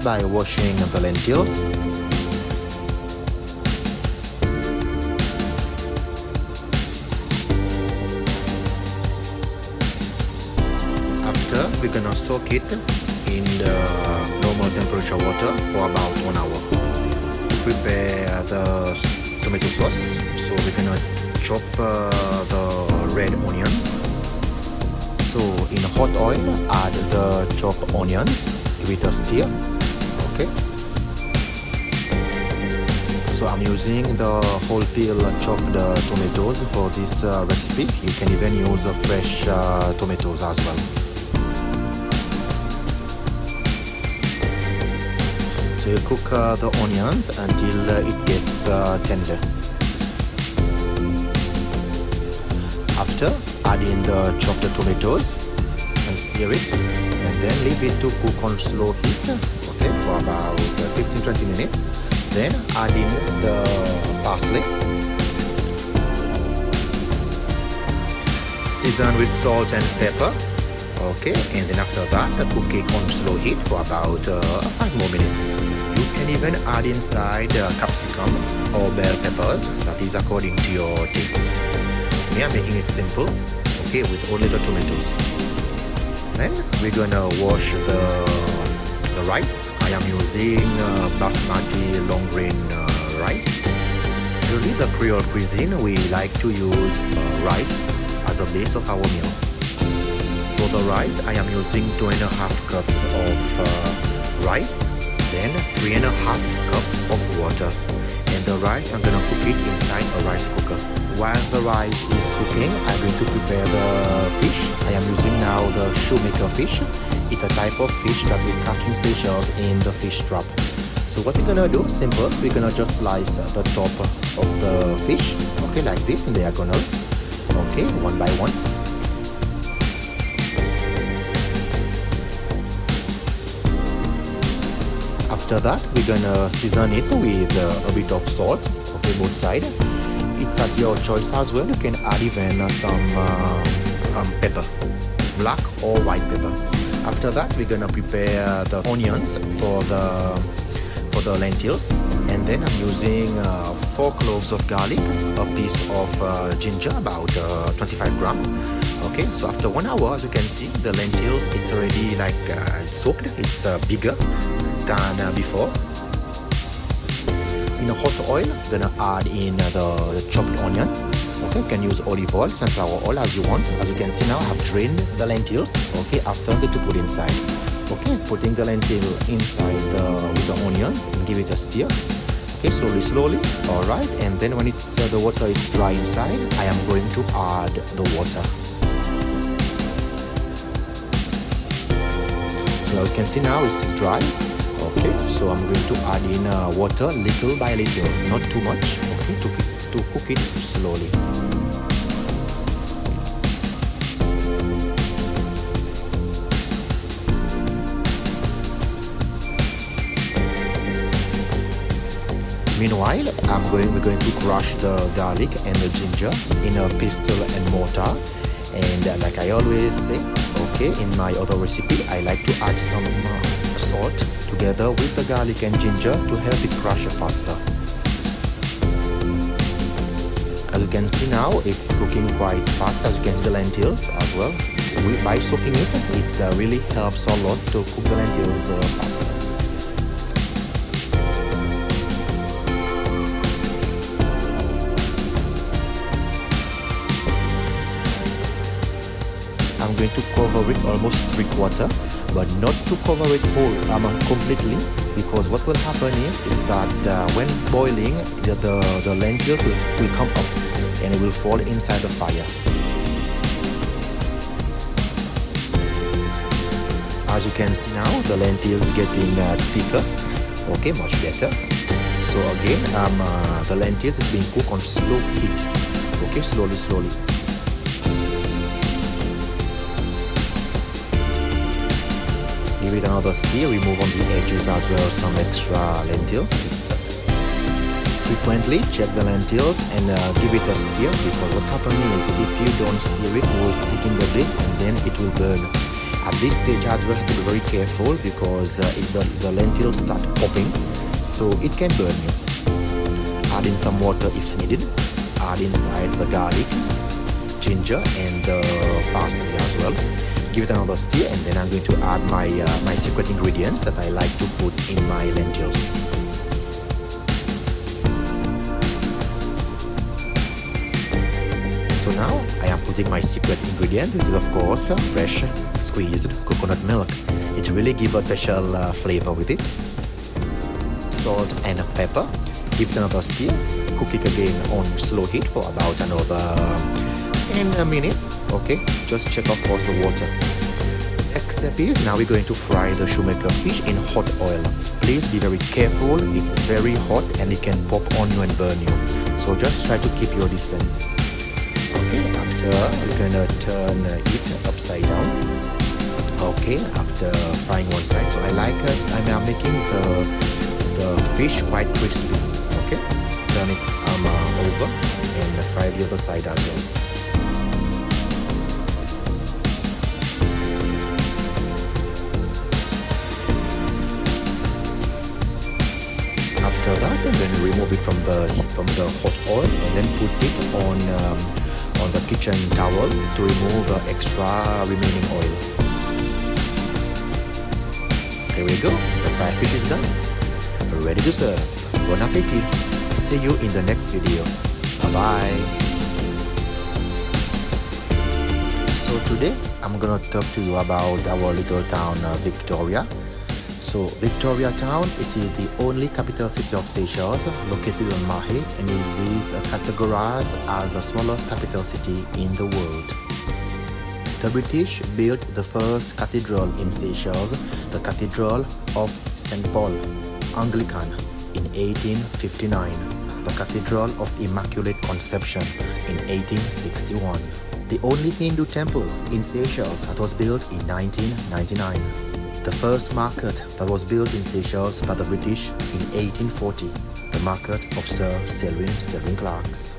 start by washing the lentils. After, we're gonna soak it in the normal temperature water for about 1 hour. To prepare the tomato sauce, so we're gonna chop the red onions. So in hot oil, add the chopped onions, give it a stir. Okay. So I'm using the whole peel chopped tomatoes for this recipe. You can even use fresh tomatoes as well. So you cook the onions until it gets tender. After, add in the chopped tomatoes and stir it, and then leave it to cook on slow heat, okay, for about 15-20 minutes. Then add in the parsley. Season with salt and pepper. Okay, and then after that, cook it on slow heat for about 5 more minutes. You can even add inside capsicum or bell peppers, that is according to your taste. We are making it simple, okay, with only the tomatoes. Then we're gonna wash the rice. I am using basmati long grain rice. Usually the Creole cuisine, we like to use rice as a base of our meal. For the rice, I am using 2.5 cups of rice, then 3.5 cups of water. And the rice, I'm gonna cook it inside a rice cooker. While the rice is cooking, I'm going to prepare the fish. I am using now the shoemaker fish. It's a type of fish that we catch in Seychelles in the fish trap. So what we're gonna do, simple, we're gonna just slice the top of the fish, okay, like this in diagonal, okay, one by one. After that, we're gonna season it with a bit of salt, okay, both sides. It's at your choice as well. You can add even some pepper, black or white pepper. After that, we're gonna prepare the onions for the lentils, and then I'm using 4 cloves of garlic, a piece of ginger, about 25 grams. Okay, so after 1 hour, as you can see, the lentils, it's already like it's soaked. It's bigger than before. In a hot oil, gonna add in the chopped onion. Okay, you can use olive oil, sunflower oil as you want. As you can see now, I have drained the lentils. Okay, after I'm going to put inside. Okay, putting the lentil inside with the onions and give it a stir. Okay, slowly. All right, and then when it's the water is dry inside, I am going to add the water. So as you can see now, it's dry. Okay, so I'm going to add in water little by little, not too much, okay, to cook it slowly. Meanwhile, we're going to crush the garlic and the ginger in a pestle and mortar. And like I always say, okay, in my other recipe, I like to add some salt together with the garlic and ginger to help it crush faster. As you can see now, it's cooking quite fast. As you can see, the lentils as well. By soaking it, it really helps a lot to cook the lentils faster. I'm going to cover it almost 3/4, but not to cover it completely, because what will happen is that when boiling, the lentils will come up and it will fall inside the fire. As you can see now, the lentils getting thicker, okay, much better. So again, the lentils is being cooked on slow heat, okay, slowly. Give it another stir, remove on the edges as well some extra lentils. Frequently check the lentils and give it a stir, because what happens is if you don't stir it, it will stick in the base and then it will burn. At this stage as well, have to be very careful because if the lentils start popping, so it can burn you. Add in some water if needed. Add inside the garlic, ginger and the parsley as well. Give it another stir, and then I'm going to add my secret ingredients that I like to put in my lentils. So now I am putting my secret ingredient, which is of course fresh squeezed coconut milk. It really gives a special flavor with it. Salt and pepper. Give it another stir. Cook it again on slow heat for about another 10 minutes. Okay, just check of course the water. Next step is now we're going to fry the shoemaker fish in hot oil. Please be very careful. It's very hot and it can pop on you and burn you. So just try to keep your distance. Okay, after we're gonna turn it upside down. Okay, after frying one side, so I'm making the fish quite crispy. Okay, turn it over and fry the other side as well. After that, and then remove it from the hot oil and then put it on the kitchen towel to remove the extra remaining oil. There we go, the fried fish is done. Ready to serve. Bon appetit. See you in the next video. Bye bye. So today I'm gonna talk to you about our little town Victoria. So Victoria Town, it is the only capital city of Seychelles, located on Mahe, and it is categorized as the smallest capital city in the world. The British built the first cathedral in Seychelles, the Cathedral of St. Paul, Anglican, in 1859, the Cathedral of Immaculate Conception in 1861, the only Hindu temple in Seychelles that was built in 1999. The first market that was built in Seychelles by the British in 1840, the market of Sir Selwyn Clark's.